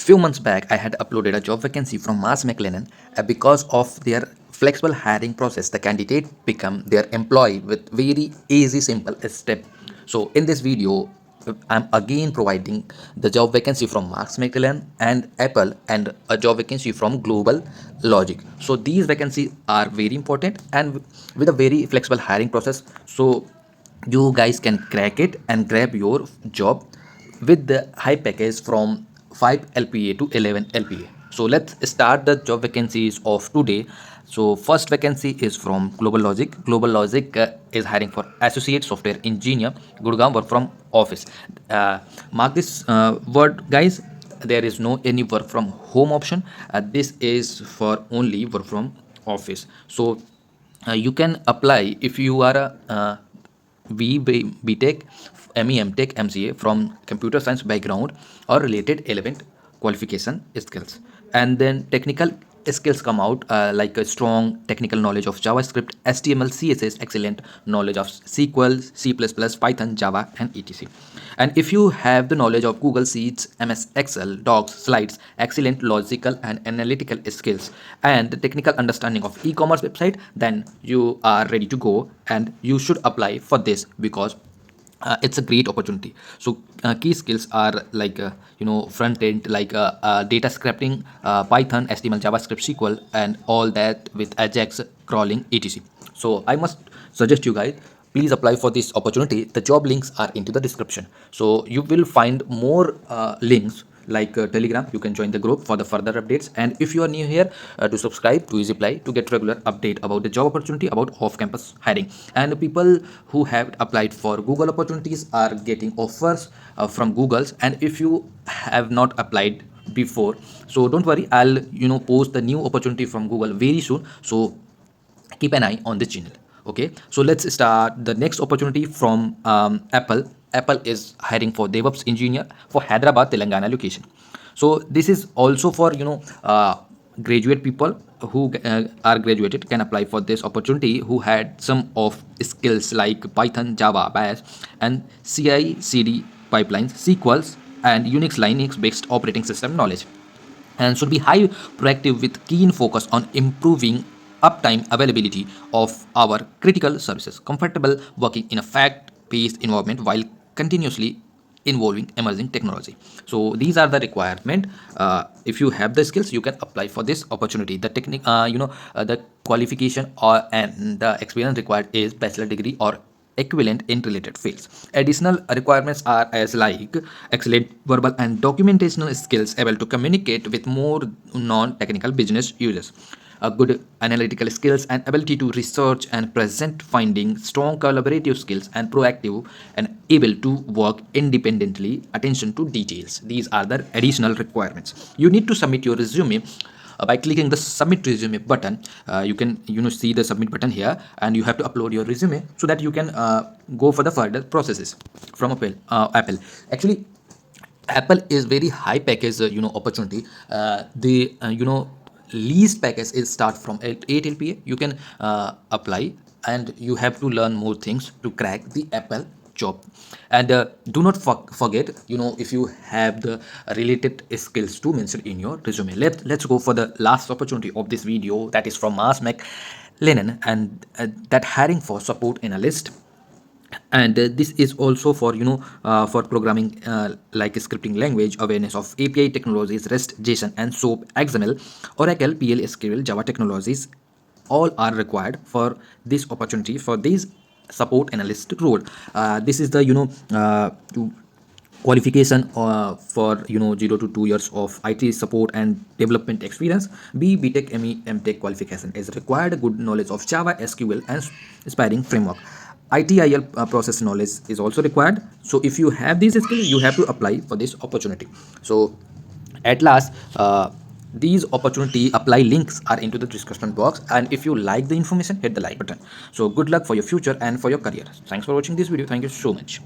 Few months back I had uploaded a job vacancy from MarshmcLennan. Because of their flexible hiring process, the candidate become their employee with very easy simple step. So in this video I'm again providing the job vacancy from MarshmcLennan and Apple and a job vacancy from GlobalLogic. So these vacancies are very important and with a very flexible hiring process, so you guys can crack it and grab your job with the high package from 5 LPA to 11 LPA. So let's start the job vacancies of today. So first vacancy is from GlobalLogic. GlobalLogic is hiring for associate software engineer, Gurgaon, work from office. Mark this word, guys. There is no any work from home option. This is for only work from office. So you can apply if you are a BTECH, ME, MTech, MCA from computer science background or related relevant qualification skills. And then technical skills come out like a strong technical knowledge of JavaScript, HTML, CSS, excellent knowledge of SQL, C++, Python, Java, and etc. And if you have the knowledge of Google Sheets, MS Excel, Docs, Slides, excellent logical and analytical skills, and the technical understanding of e-commerce website, then you are ready to go and you should apply for this because it's a great opportunity. So key skills are like front end like data scripting, Python, HTML, JavaScript, SQL, and all that with Ajax, crawling, etc. So I must suggest you guys, please apply for this opportunity. The job links are into the description, so you will find more links like Telegram. You can join the group for the further updates, and if you are new here, to subscribe to EasyPly to get regular update about the job opportunity, about off-campus hiring. And people who have applied for Google opportunities are getting offers from Google's, and if you have not applied before, so don't worry, I'll post the new opportunity from Google very soon, so keep an eye on the channel. Okay, so let's start the next opportunity from Apple. Apple is hiring for DevOps engineer for Hyderabad, Telangana location. So this is also for graduate people who are graduated can apply for this opportunity, who had some of skills like Python, Java, Bash, and CI/CD pipelines, SQLs, and Unix, Linux based operating system knowledge, and should be high proactive with keen focus on improving uptime availability of our critical services, comfortable working in a fact-based environment while continuously involving emerging technology. So these are the requirement. If you have the skills, you can apply for this opportunity. The technique, the qualification or and the experience required is bachelor degree or equivalent in related fields. Additional requirements are as like excellent verbal and documentational skills, able to communicate with more non-technical business users, good analytical skills and ability to research and present findings, strong collaborative skills and proactive and able to work independently, attention to details. These are the additional requirements. You need to submit your resume by clicking the submit resume button. You can see the submit button here, and you have to upload your resume so that you can go for the further processes from Apple. Actually, Apple is very high package opportunity. The least package is start from 8 LPA. You can apply, and you have to learn more things to crack the Apple job. And do not forget, if you have the related skills to mention in your resume. Let's go for the last opportunity of this video, that is from MarshmcLennan, and that hiring for support analyst. And this is also for for programming like scripting language, awareness of API technologies, REST, JSON, and SOAP, XML, Oracle, PL, SQL, Java technologies, all are required for this opportunity, for this support analyst role. This is the qualification for 0 to 2 years of IT support and development experience. BTech, ME, MTech qualification is required. Good knowledge of Java, SQL, and aspiring framework. ITIL process knowledge is also required. So if you have these skills, you have to apply for this opportunity. So at last, these opportunity apply links are into the description box, and if you like the information, hit the like button. So good luck for your future and for your career. Thanks for watching this video. Thank you so much.